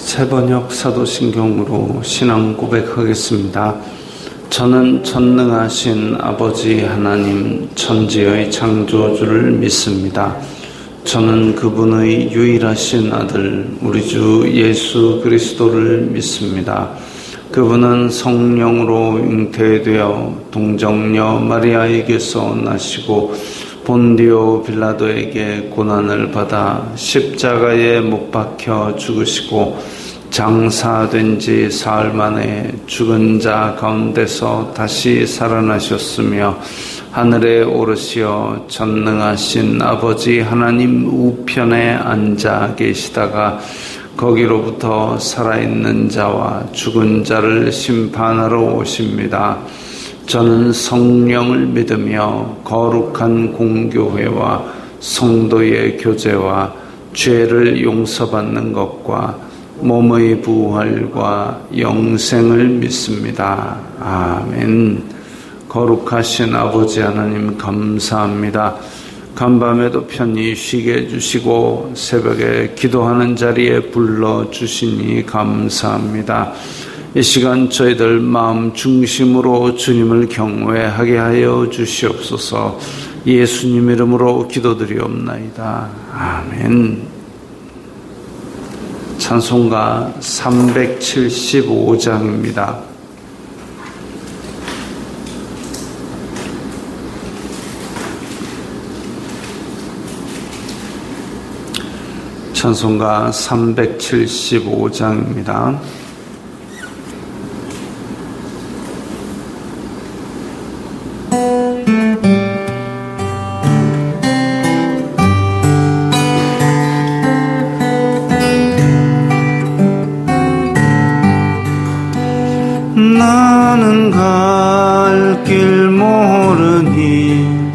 새번역 사도신경으로 신앙 고백하겠습니다. 저는 전능하신 아버지 하나님 천지의 창조주를 믿습니다. 저는 그분의 유일하신 아들 우리 주 예수 그리스도를 믿습니다. 그분은 성령으로 잉태되어 동정녀 마리아에게서 나시고 본디오 빌라도에게 고난을 받아 십자가에 못 박혀 죽으시고 장사된 지 사흘 만에 죽은 자 가운데서 다시 살아나셨으며 하늘에 오르시어 전능하신 아버지 하나님 우편에 앉아 계시다가 거기로부터 살아있는 자와 죽은 자를 심판하러 오십니다. 저는 성령을 믿으며 거룩한 공교회와 성도의 교제와 죄를 용서받는 것과 몸의 부활과 영생을 믿습니다. 아멘. 거룩하신 아버지 하나님 감사합니다. 간밤에도 편히 쉬게 해주시고 새벽에 기도하는 자리에 불러주시니 감사합니다. 이 시간 저희들 마음 중심으로 주님을 경외하게 하여 주시옵소서. 예수님 이름으로 기도드리옵나이다. 아멘. 찬송가 375장입니다. 찬송가 375장입니다. 나는 갈 길 모르니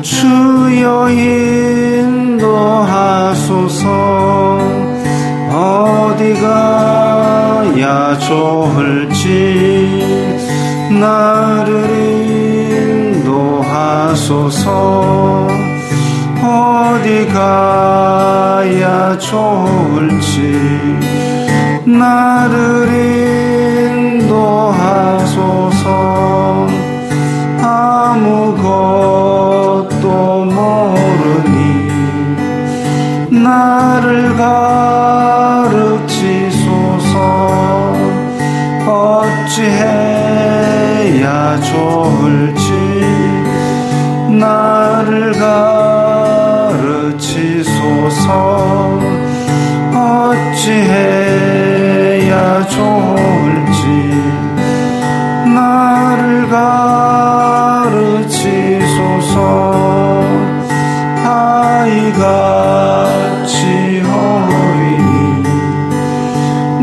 주여 인도하소서. 어디 가야 좋을지 나를 인도하소서. 어디 가야 좋을지 나를 인도하소서. 아무것도 모르니 나를 가르치소서. 어찌해야 좋을지 나를 가르치소서. 어찌해야 좋을지 나를 가르치소서. 아이같이 어리니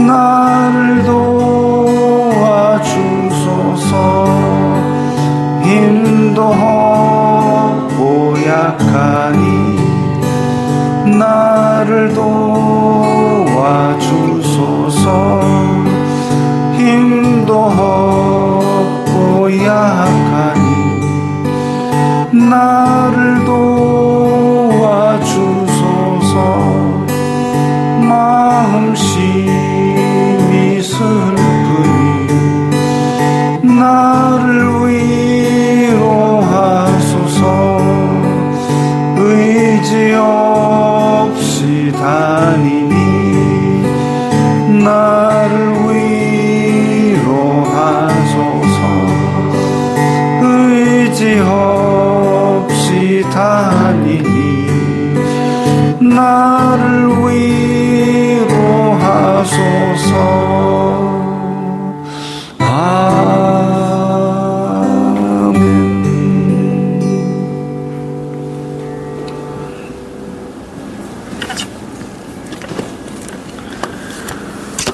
나를 도와주소서. 힘도 없고 약하니 나를 도와주소서. 힘도 없고 약하니 나를 도와주소서. 마음심이 슬프니 나를 위로하소서. 의지 없이 다니니 나를 위로하소서. 의지 없이 다니니 나를 위로하소서.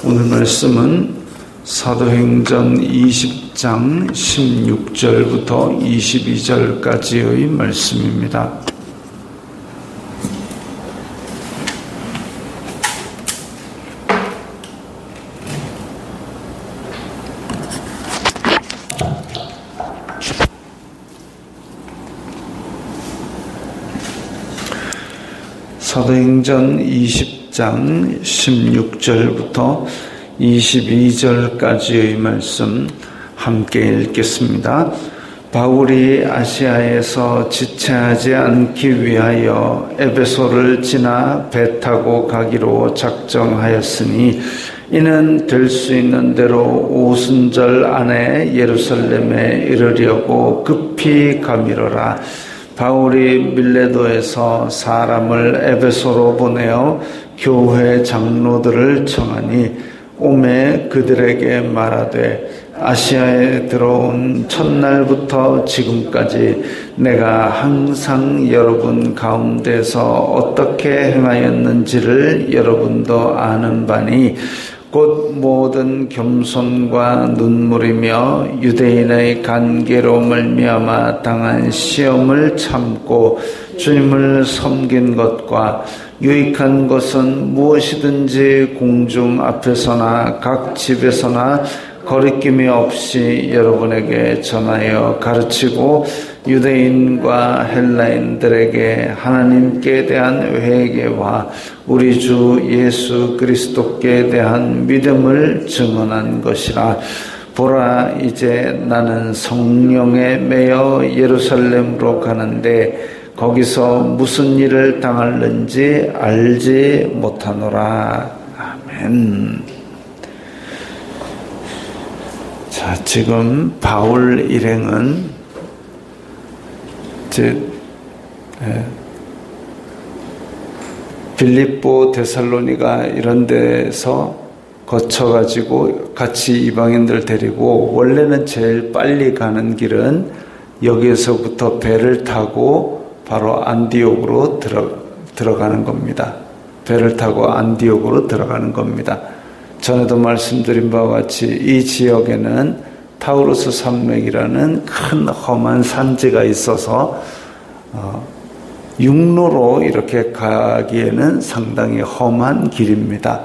오늘 말씀은 사도행전 20장 16절부터 22절까지의 말씀입니다. 사도행전 20 20장 16절부터 22절까지의 말씀 함께 읽겠습니다. 바울이 아시아에서 지체하지 않기 위하여 에베소를 지나 배 타고 가기로 작정하였으니 이는 될 수 있는 대로 오순절 안에 예루살렘에 이르려고 급히 가미러라. 바울이 밀레도에서 사람을 에베소로 보내어 교회 장로들을 청하니 오매 그들에게 말하되 아시아에 들어온 첫날부터 지금까지 내가 항상 여러분 가운데서 어떻게 행하였는지를 여러분도 아는 바니 곧 모든 겸손과 눈물이며 유대인의 간계로 말미암아 당한 시험을 참고 주님을 섬긴 것과 유익한 것은 무엇이든지 공중 앞에서나 각 집에서나 거리낌이 없이 여러분에게 전하여 가르치고 유대인과 헬라인들에게 하나님께 대한 회개와 우리 주 예수 그리스도께 대한 믿음을 증언한 것이라. 보라, 이제 나는 성령에 매여 예루살렘으로 가는데 거기서 무슨 일을 당할는지 알지 못하노라. 아멘. 자, 지금 바울 일행은 빌립보, 데살로니가 이런 데서 거쳐가지고 같이 이방인들 데리고 원래는 제일 빨리 가는 길은 여기에서부터 배를 타고 바로 안디옥으로 들어가는 겁니다. 배를 타고 안디옥으로 들어가는 겁니다. 전에도 말씀드린 바와 같이 이 지역에는 타우루스 산맥이라는 큰 험한 산지가 있어서 육로로 이렇게 가기에는 상당히 험한 길입니다.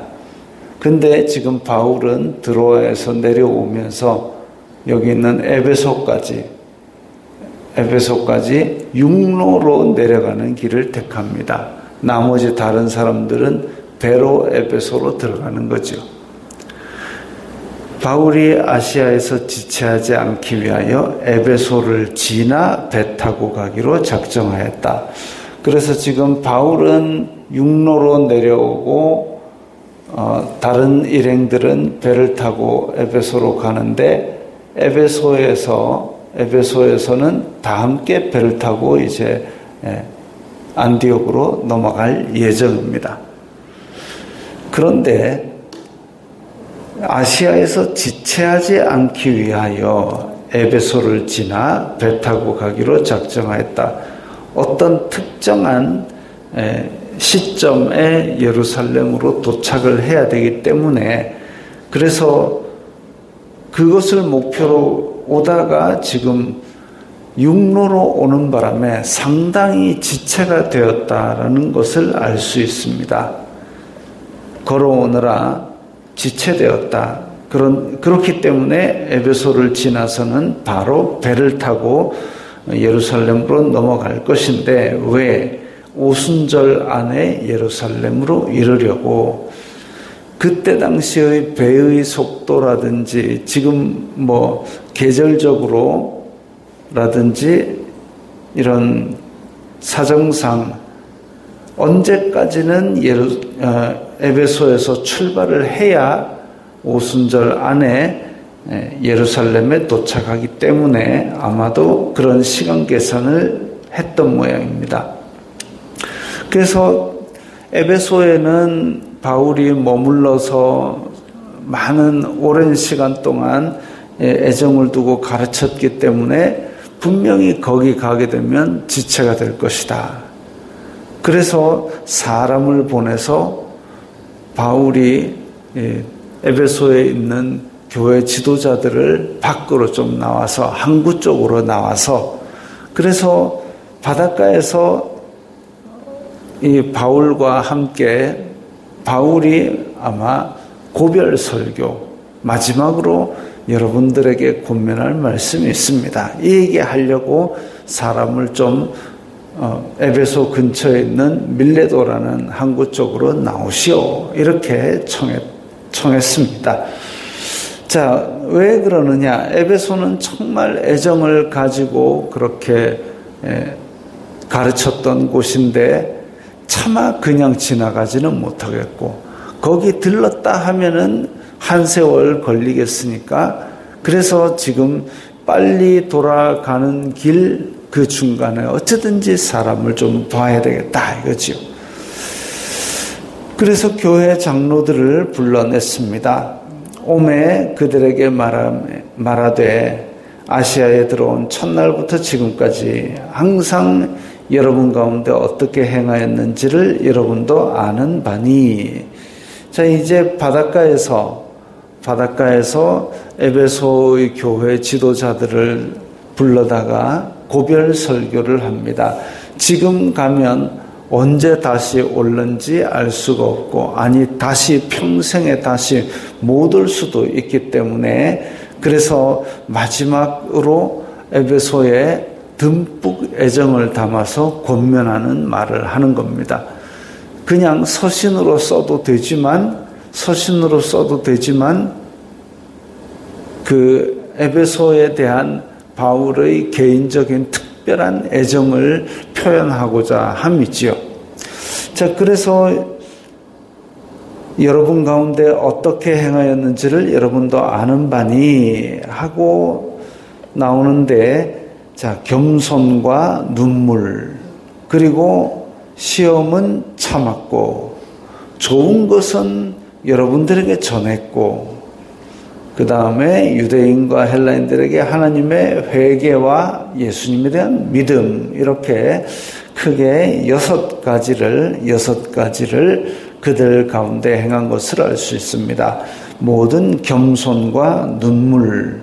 근데 지금 바울은 드로아에서 내려오면서 여기 있는 에베소까지 육로로 내려가는 길을 택합니다. 나머지 다른 사람들은 배로 에베소로 들어가는 거죠. 바울이 아시아에서 지체하지 않기 위하여 에베소를 지나 배 타고 가기로 작정하였다. 그래서 지금 바울은 육로로 내려오고 다른 일행들은 배를 타고 에베소로 가는데 에베소에서는 다 함께 배를 타고 이제 안디옥으로 넘어갈 예정입니다. 그런데 아시아에서 지체하지 않기 위하여 에베소를 지나 배 타고 가기로 작정하였다. 어떤 특정한 시점에 예루살렘으로 도착을 해야 되기 때문에 그래서 그것을 목표로 오다가 지금 육로로 오는 바람에 상당히 지체가 되었다라는 것을 알 수 있습니다. 걸어오느라 지체되었다. 그렇기 때문에 에베소를 지나서는 바로 배를 타고 예루살렘으로 넘어갈 것인데 왜 오순절 안에 예루살렘으로 이르려고 그때 당시의 배의 속도라든지 지금 뭐 계절적으로라든지 이런 사정상 언제까지는 에베소에서 출발을 해야 오순절 안에 예루살렘에 도착하기 때문에 아마도 그런 시간 계산을 했던 모양입니다. 그래서 에베소에는 바울이 머물러서 많은 오랜 시간 동안 애정을 두고 가르쳤기 때문에 분명히 거기 가게 되면 지체가 될 것이다. 그래서 사람을 보내서 바울이 에베소에 있는 교회 지도자들을 밖으로 좀 나와서 항구 쪽으로 나와서 그래서 바닷가에서 이 바울과 함께 바울이 아마 고별 설교 마지막으로 여러분들에게 권면할 말씀이 있습니다. 이 얘기하려고 사람을 좀 에베소 근처에 있는 밀레도라는 항구 쪽으로 나오시오. 이렇게 청했습니다. 자, 왜 그러느냐? 에베소는 정말 애정을 가지고 그렇게 가르쳤던 곳인데 차마 그냥 지나가지는 못하겠고, 거기 들렀다 하면은 한 세월 걸리겠으니까, 그래서 지금 빨리 돌아가는 길 그 중간에 어쩌든지 사람을 좀 봐야 되겠다 이거지요. 그래서 교회 장로들을 불러냈습니다. 오매 그들에게 말하되 아시아에 들어온 첫날부터 지금까지 항상 여러분 가운데 어떻게 행하였는지를 여러분도 아는 바니. 자, 이제 바닷가에서 에베소의 교회 지도자들을 불러다가 고별 설교를 합니다. 지금 가면 언제 다시 올는지 알 수가 없고, 아니 다시 평생에 다시 못 올 수도 있기 때문에, 그래서 마지막으로 에베소에 듬뿍 애정을 담아서 권면하는 말을 하는 겁니다. 그냥 서신으로 써도 되지만 그 에베소에 대한 바울의 개인적인 특별한 애정을 표현하고자 함이지요. 자, 그래서 여러분 가운데 어떻게 행하였는지를 여러분도 아는 바니 하고 나오는데, 자, 겸손과 눈물, 그리고 시험은 참았고, 좋은 것은 여러분들에게 전했고, 그 다음에 유대인과 헬라인들에게 하나님의 회개와 예수님에 대한 믿음, 이렇게 크게 6가지를 그들 가운데 행한 것을 알 수 있습니다. 모든 겸손과 눈물.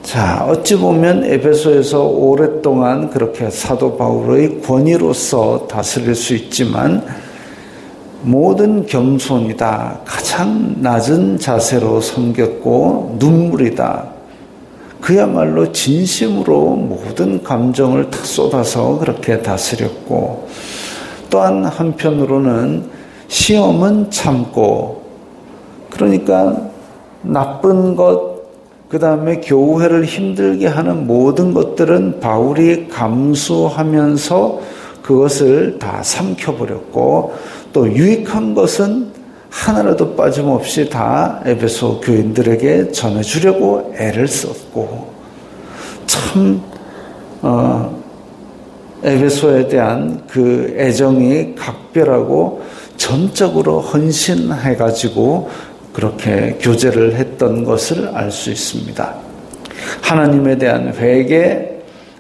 자, 어찌 보면 에베소에서 오랫동안 그렇게 사도 바울의 권위로서 다스릴 수 있지만, 모든 겸손이다. 가장 낮은 자세로 섬겼고, 눈물이다. 그야말로 진심으로 모든 감정을 다 쏟아서 그렇게 다스렸고, 또한 한편으로는 시험은 참고, 그러니까 나쁜 것, 그 다음에 교회를 힘들게 하는 모든 것들은 바울이 감수하면서 그것을 다 삼켜버렸고, 또 유익한 것은 하나라도 빠짐없이 다 에베소 교인들에게 전해주려고 애를 썼고, 참 에베소에 대한 그 애정이 각별하고 전적으로 헌신해가지고 그렇게 교제를 했던 것을 알 수 있습니다. 하나님에 대한 회개,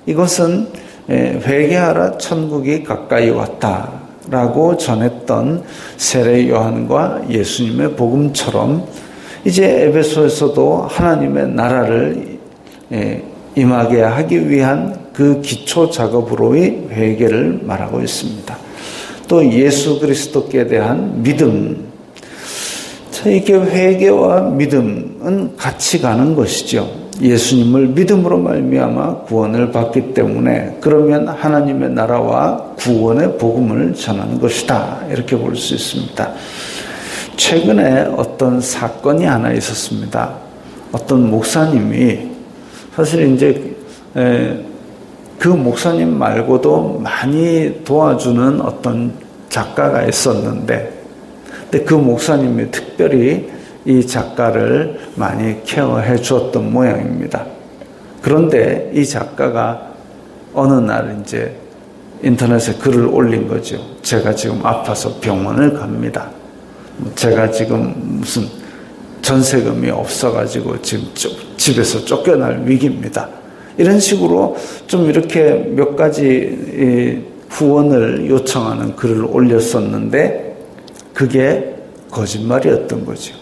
이것은 회개하라 천국이 가까이 왔다 라고 전했던 세례 요한과 예수님의 복음처럼, 이제 에베소에서도 하나님의 나라를 임하게 하기 위한 그 기초 작업으로의 회개를 말하고 있습니다. 또 예수 그리스도께 대한 믿음. 자, 이게 회개와 믿음은 같이 가는 것이죠. 예수님을 믿음으로 말미암아 구원을 받기 때문에, 그러면 하나님의 나라와 구원의 복음을 전하는 것이다, 이렇게 볼 수 있습니다. 최근에 어떤 사건이 하나 있었습니다. 어떤 목사님이, 사실 이제 그 목사님 말고도 많이 도와주는 어떤 작가가 있었는데, 근데 그 목사님이 특별히 이 작가를 많이 케어해 주었던 모양입니다. 그런데 이 작가가 어느 날 이제 인터넷에 글을 올린 거죠. 제가 지금 아파서 병원을 갑니다. 제가 지금 무슨 전세금이 없어가지고 지금 집에서 쫓겨날 위기입니다. 이런 식으로 좀 이렇게 몇 가지 후원을 요청하는 글을 올렸었는데, 그게 거짓말이었던 거죠.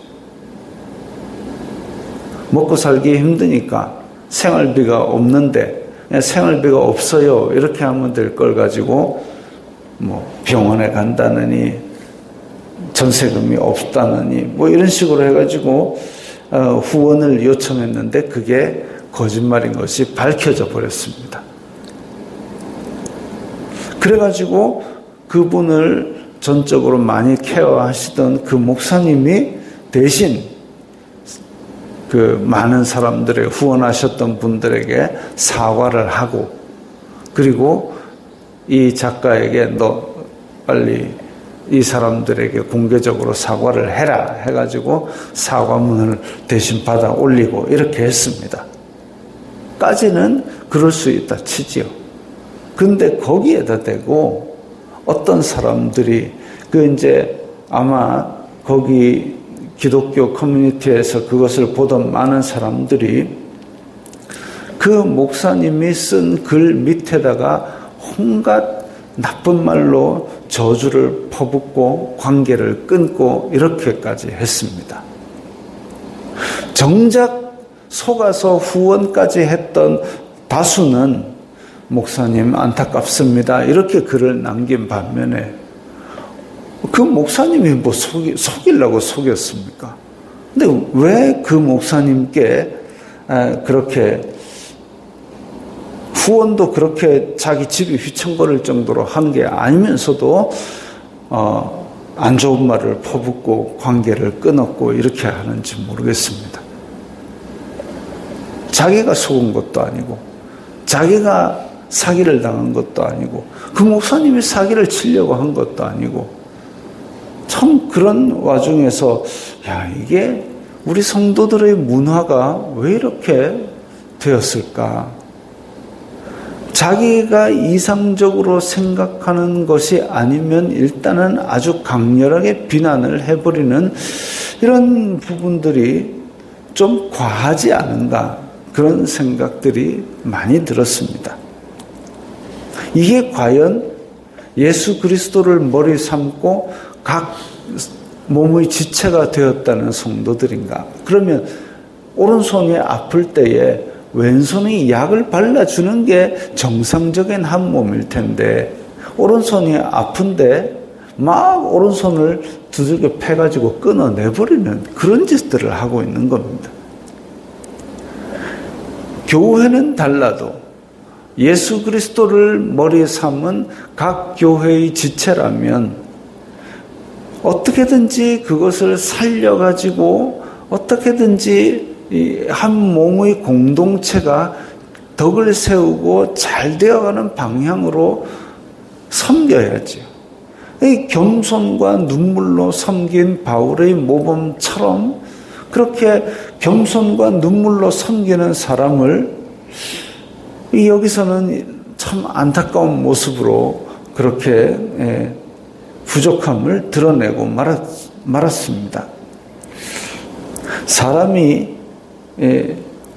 먹고 살기 힘드니까 생활비가 없는데, 그냥 생활비가 없어요, 이렇게 하면 될 걸 가지고 뭐 병원에 간다느니 전세금이 없다느니 뭐 이런 식으로 해가지고 후원을 요청했는데, 그게 거짓말인 것이 밝혀져 버렸습니다. 그래가지고 그분을 전적으로 많이 케어하시던 그 목사님이 대신 그 많은 사람들의 후원하셨던 분들에게 사과를 하고, 그리고 이 작가에게 너 빨리 이 사람들에게 공개적으로 사과를 해라 해가지고 사과문을 대신 받아 올리고 이렇게 했습니다. 까지는 그럴 수 있다 치지요. 근데 거기에다 대고 어떤 사람들이 이제 아마 거기 기독교 커뮤니티에서 그것을 보던 많은 사람들이 그 목사님이 쓴 글 밑에다가 온갖 나쁜 말로 저주를 퍼붓고 관계를 끊고 이렇게까지 했습니다. 정작 속아서 후원까지 했던 다수는 목사님 안타깝습니다 이렇게 글을 남긴 반면에 그 목사님이 뭐 속이려고 속였습니까? 근데 왜 그 목사님께 그렇게 후원도 그렇게 자기 집이 휘청거릴 정도로 한 게 아니면서도 안 좋은 말을 퍼붓고 관계를 끊었고 이렇게 하는지 모르겠습니다. 자기가 속은 것도 아니고 자기가 사기를 당한 것도 아니고 그 목사님이 사기를 치려고 한 것도 아니고 참 그런 와중에서 이게 우리 성도들의 문화가 왜 이렇게 되었을까? 자기가 이상적으로 생각하는 것이 아니면 일단은 아주 강렬하게 비난을 해버리는 이런 부분들이 좀 과하지 않은가 그런 생각들이 많이 들었습니다. 이게 과연 예수 그리스도를 머리 삼고 각 몸의 지체가 되었다는 성도들인가? 그러면 오른손이 아플 때에 왼손이 약을 발라주는 게 정상적인 한 몸일 텐데 오른손이 아픈데 막 오른손을 두들겨 패가지고 끊어내버리는 그런 짓들을 하고 있는 겁니다. 교회는 달라도 예수 그리스도를 머리에 삼은 각 교회의 지체라면 어떻게든지 그것을 살려가지고 어떻게든지 이 한 몸의 공동체가 덕을 세우고 잘 되어가는 방향으로 섬겨야지요. 이 겸손과 눈물로 섬긴 바울의 모범처럼 그렇게 겸손과 눈물로 섬기는 사람을 여기서는 참 안타까운 모습으로 그렇게 부족함을 드러내고 말았습니다. 사람이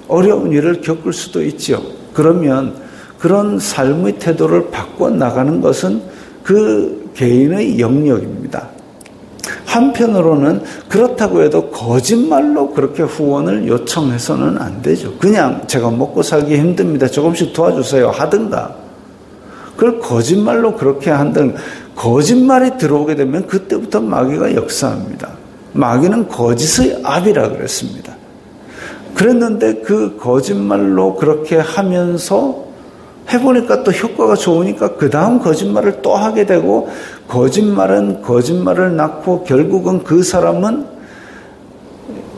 어려운 일을 겪을 수도 있죠. 그러면 그런 삶의 태도를 바꿔나가는 것은 그 개인의 영역입니다. 한편으로는 그렇다고 해도 거짓말로 그렇게 후원을 요청해서는 안 되죠. 그냥 제가 먹고 살기 힘듭니다. 조금씩 도와주세요 하든가. 그걸 거짓말로 그렇게 한다는 거짓말이 들어오게 되면 그때부터 마귀가 역사합니다. 마귀는 거짓의 압이라 그랬습니다. 그랬는데 그 거짓말로 그렇게 하면서 해보니까 또 효과가 좋으니까 그 다음 거짓말을 또 하게 되고 거짓말은 거짓말을 낳고 결국은 그 사람은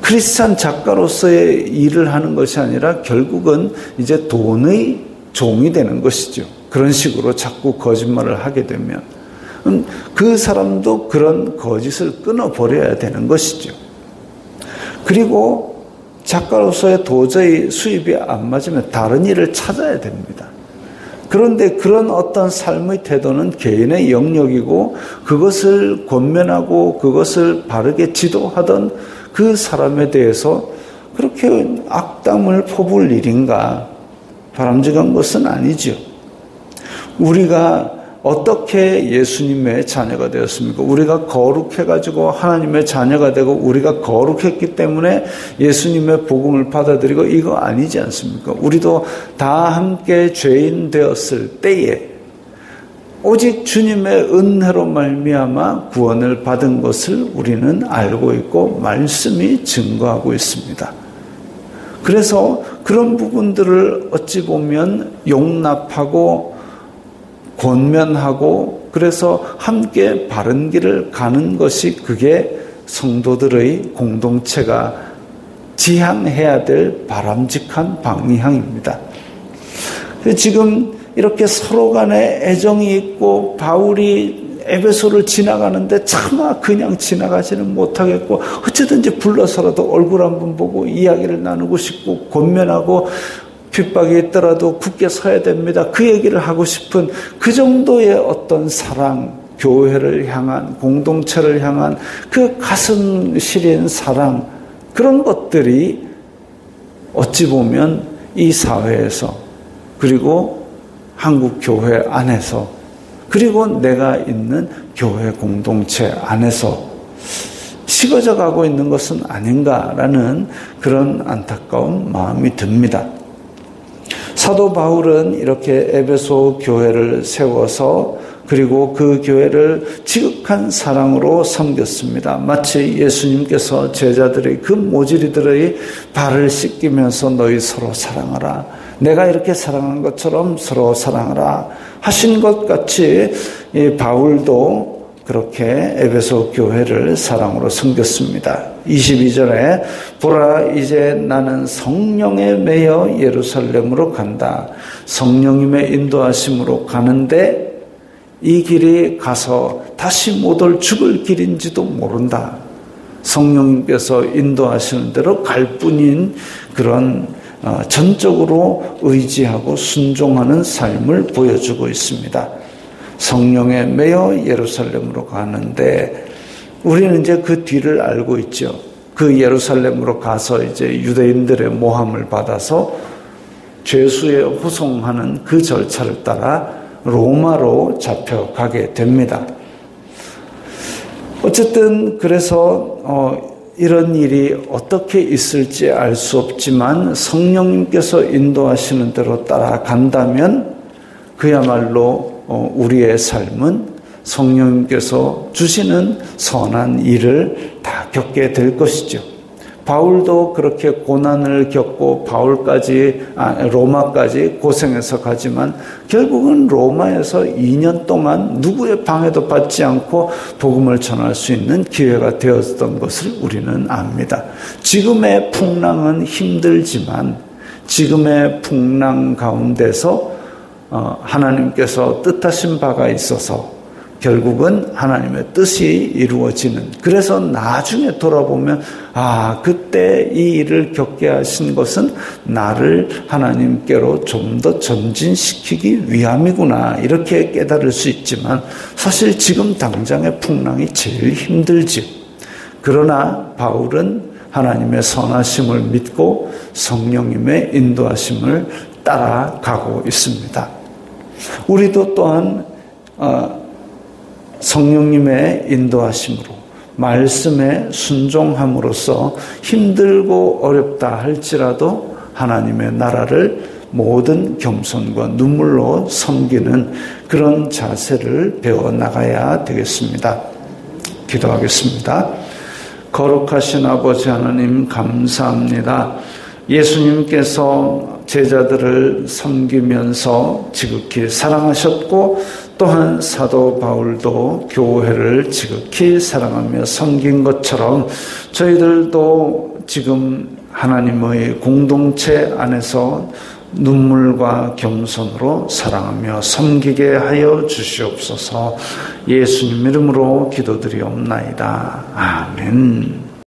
크리스찬 작가로서의 일을 하는 것이 아니라 결국은 이제 돈의 종이 되는 것이죠. 그런 식으로 자꾸 거짓말을 하게 되면 그 사람도 그런 거짓을 끊어버려야 되는 것이죠. 그리고 작가로서의 도저히 수입이 안 맞으면 다른 일을 찾아야 됩니다. 그런데 그런 어떤 삶의 태도는 개인의 영역이고 그것을 권면하고 그것을 바르게 지도하던 그 사람에 대해서 그렇게 악담을 퍼부을 일인가? 바람직한 것은 아니죠. 우리가 어떻게 예수님의 자녀가 되었습니까? 우리가 거룩해가지고 하나님의 자녀가 되고 우리가 거룩했기 때문에 예수님의 복음을 받아들이고 이거 아니지 않습니까? 우리도 다 함께 죄인 되었을 때에 오직 주님의 은혜로 말미암아 구원을 받은 것을 우리는 알고 있고 말씀이 증거하고 있습니다. 그래서 그런 부분들을 어찌 보면 용납하고 권면하고 그래서 함께 바른 길을 가는 것이 그게 성도들의 공동체가 지향해야 될 바람직한 방향입니다. 지금 이렇게 서로 간에 애정이 있고 바울이 에베소를 지나가는데 차마 그냥 지나가지는 못하겠고 어쨌든지 불러서라도 얼굴 한번 보고 이야기를 나누고 싶고 권면하고 핍박이 있더라도 굳게 서야 됩니다. 그 얘기를 하고 싶은 그 정도의 어떤 사랑, 교회를 향한, 공동체를 향한 그 가슴 시린 사랑, 그런 것들이 어찌 보면 이 사회에서 그리고 한국 교회 안에서 그리고 내가 있는 교회 공동체 안에서 식어져 가고 있는 것은 아닌가라는 그런 안타까운 마음이 듭니다. 사도 바울은 이렇게 에베소 교회를 세워서 그리고 그 교회를 지극한 사랑으로 섬겼습니다. 마치 예수님께서 제자들의 그 모질이들의 발을 씻기면서 너희 서로 사랑하라. 내가 이렇게 사랑한 것처럼 서로 사랑하라 하신 것 같이 바울도 그렇게 에베소 교회를 사랑으로 섬겼습니다. 22절에 보라 이제 나는 성령에 매여 예루살렘으로 간다. 성령님의 인도하심으로 가는데 이 길이 가서 다시 못 올 죽을 길인지도 모른다. 성령님께서 인도하시는 대로 갈 뿐인 그런 전적으로 의지하고 순종하는 삶을 보여주고 있습니다. 성령에 매여 예루살렘으로 가는데 우리는 이제 그 뒤를 알고 있죠. 그 예루살렘으로 가서 이제 유대인들의 모함을 받아서 죄수에 호송하는 그 절차를 따라 로마로 잡혀가게 됩니다. 어쨌든 그래서 이런 일이 어떻게 있을지 알 수 없지만 성령님께서 인도하시는 대로 따라간다면 그야말로 우리의 삶은 성령님께서 주시는 선한 일을 다 겪게 될 것이죠. 바울도 그렇게 고난을 겪고 로마까지 고생해서 가지만 결국은 로마에서 2년 동안 누구의 방해도 받지 않고 복음을 전할 수 있는 기회가 되었던 것을 우리는 압니다. 지금의 풍랑은 힘들지만 지금의 풍랑 가운데서 하나님께서 뜻하신 바가 있어서 결국은 하나님의 뜻이 이루어지는, 그래서 나중에 돌아보면 그때 이 일을 겪게 하신 것은 나를 하나님께로 좀 더 전진시키기 위함이구나 이렇게 깨달을 수 있지만 사실 지금 당장의 풍랑이 제일 힘들지. 그러나 바울은 하나님의 선하심을 믿고 성령님의 인도하심을 따라가고 있습니다. 우리도 또한 성령님의 인도하심으로 말씀에 순종함으로써 힘들고 어렵다 할지라도 하나님의 나라를 모든 겸손과 눈물로 섬기는 그런 자세를 배워나가야 되겠습니다. 기도하겠습니다. 거룩하신 아버지 하나님 감사합니다. 예수님께서 제자들을 섬기면서 지극히 사랑하셨고 또한 사도 바울도 교회를 지극히 사랑하며 섬긴 것처럼 저희들도 지금 하나님의 공동체 안에서 눈물과 겸손으로 사랑하며 섬기게 하여 주시옵소서. 예수님 이름으로 기도드리옵나이다. 아멘.